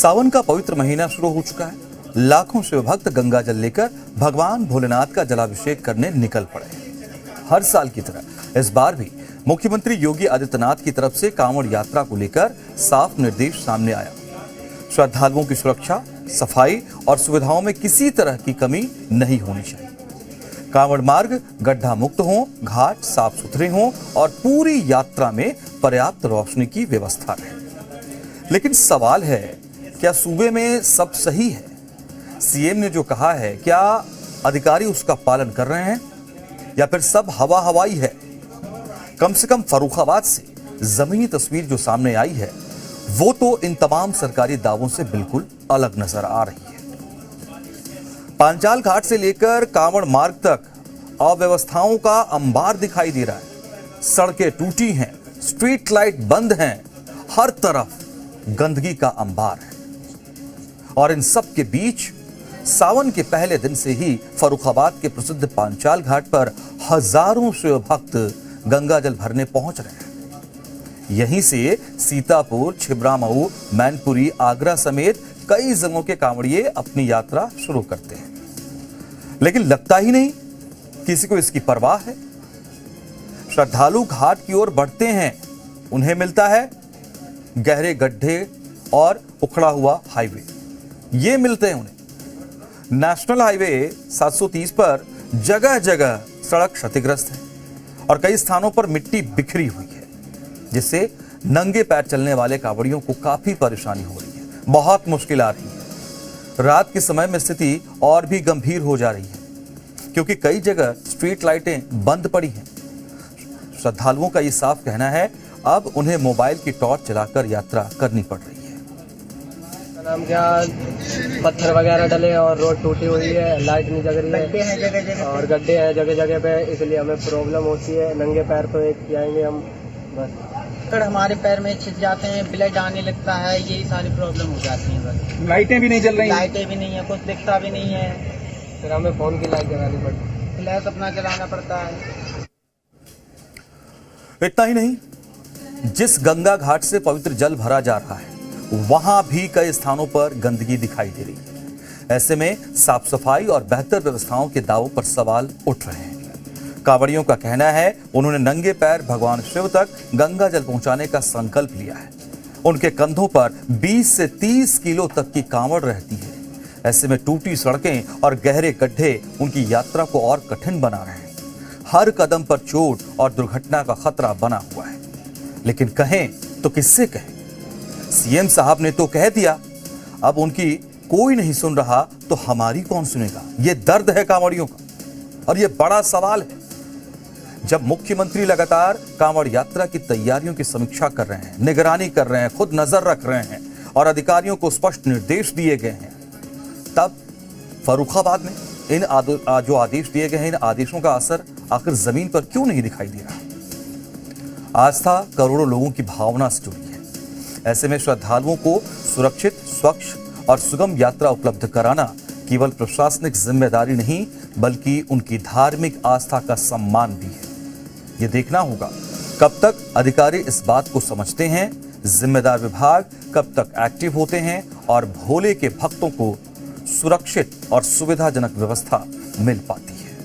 सावन का पवित्र महीना शुरू हो चुका है। लाखों शिव भक्त गंगा जल लेकर भगवान भोलेनाथ का जलाभिषेक करने निकल पड़े। हर साल की तरह इस बार भी मुख्यमंत्री योगी आदित्यनाथ की तरफ से कांवड़ यात्रा को लेकर साफ निर्देश सामने आया। श्रद्धालुओं की सुरक्षा, सफाई और सुविधाओं में किसी तरह की कमी नहीं होनी चाहिए। कांवड़ मार्ग गड्ढा मुक्त हो, घाट साफ सुथरे हों और पूरी यात्रा में पर्याप्त रोशनी की व्यवस्था रहे। लेकिन सवाल है, क्या सूबे में सब सही है? सीएम ने जो कहा है, क्या अधिकारी उसका पालन कर रहे हैं या फिर सब हवा हवाई है? कम से कम फर्रुखाबाद से जमीनी तस्वीर जो सामने आई है, वो तो इन तमाम सरकारी दावों से बिल्कुल अलग नजर आ रही है। पांचाल घाट से लेकर कांवड़ मार्ग तक अव्यवस्थाओं का अंबार दिखाई दे रहा है। सड़कें टूटी हैं, स्ट्रीट लाइट बंद हैं, हर तरफ गंदगी का अंबार है। और इन सब के बीच सावन के पहले दिन से ही फर्रुखाबाद के प्रसिद्ध पांचाल घाट पर हजारों शिव भक्त गंगा जल भरने पहुंच रहे हैं। यहीं से सीतापुर, छिबरामऊ, मैनपुरी, आगरा समेत कई जगहों के कांवड़िए अपनी यात्रा शुरू करते हैं। लेकिन लगता ही नहीं किसी को इसकी परवाह है। श्रद्धालु घाट की ओर बढ़ते हैं, उन्हें मिलता है गहरे गड्ढे और उखड़ा हुआ हाईवे। ये मिलते हैं उन्हें। नेशनल हाईवे 730 पर जगह जगह सड़क क्षतिग्रस्त है और कई स्थानों पर मिट्टी बिखरी हुई है, जिससे नंगे पैर चलने वाले कांवड़ियों को काफी परेशानी हो रही है। बहुत मुश्किल आ रही है। रात के समय में स्थिति और भी गंभीर हो जा रही है, क्योंकि कई जगह स्ट्रीट लाइटें बंद पड़ी हैं। श्रद्धालुओं का ये साफ कहना है, अब उन्हें मोबाइल की टॉर्च जलाकर यात्रा करनी पड़ रही है। नाम क्या, पत्थर वगैरह डले और रोड टूटी हुई है, लाइट नहीं जग रही है और गड्ढे हैं जगह जगह पे, इसलिए हमें प्रॉब्लम होती है। नंगे पैर तो एक जाएंगे हम, बस हमारे पैर में छिद जाते हैं, ब्लड आने लगता है, यही सारी प्रॉब्लम हो जाती है। बस लाइटें भी नहीं जल रही, लाइटें भी नहीं है, कुछ दिखता भी नहीं है, फिर हमें फोन की लाइट जलानी पड़ती है, फ्लैश अपना जलाना पड़ता है। इतना ही नहीं, जिस गंगा घाट से पवित्र जल भरा जा रहा है, वहां भी कई स्थानों पर गंदगी दिखाई दे रही है। ऐसे में साफ सफाई और बेहतर व्यवस्थाओं के दावों पर सवाल उठ रहे हैं। कांवड़ियों का कहना है, उन्होंने नंगे पैर भगवान शिव तक गंगा जल पहुंचाने का संकल्प लिया है। उनके कंधों पर 20 से 30 किलो तक की कांवड़ रहती है। ऐसे में टूटी सड़कें और गहरे गड्ढे उनकी यात्रा को और कठिन बना रहे हैं। हर कदम पर चोट और दुर्घटना का खतरा बना हुआ है। लेकिन कहें तो किससे कहें? सीएम साहब ने तो कह दिया, अब उनकी कोई नहीं सुन रहा तो हमारी कौन सुनेगा? ये दर्द है कांवड़ियों का और ये बड़ा सवाल है। जब मुख्यमंत्री लगातार कांवड़ यात्रा की तैयारियों की समीक्षा कर रहे हैं, निगरानी कर रहे हैं, खुद नजर रख रहे हैं और अधिकारियों को स्पष्ट निर्देश दिए गए हैं, तब फर्रुखाबाद में इन जो आदेश दिए गए हैं, इन आदेशों का असर आखिर जमीन पर क्यों नहीं दिखाई दे रहा? आस्था करोड़ों लोगों की भावना से जुड़ी है। ऐसे में श्रद्धालुओं को सुरक्षित, स्वच्छ और सुगम यात्रा उपलब्ध कराना केवल प्रशासनिक जिम्मेदारी नहीं, बल्कि उनकी धार्मिक आस्था का सम्मान भी है। ये देखना होगा कब तक अधिकारी इस बात को समझते हैं, जिम्मेदार विभाग कब तक एक्टिव होते हैं और भोले के भक्तों को सुरक्षित और सुविधाजनक व्यवस्था मिल पाती है।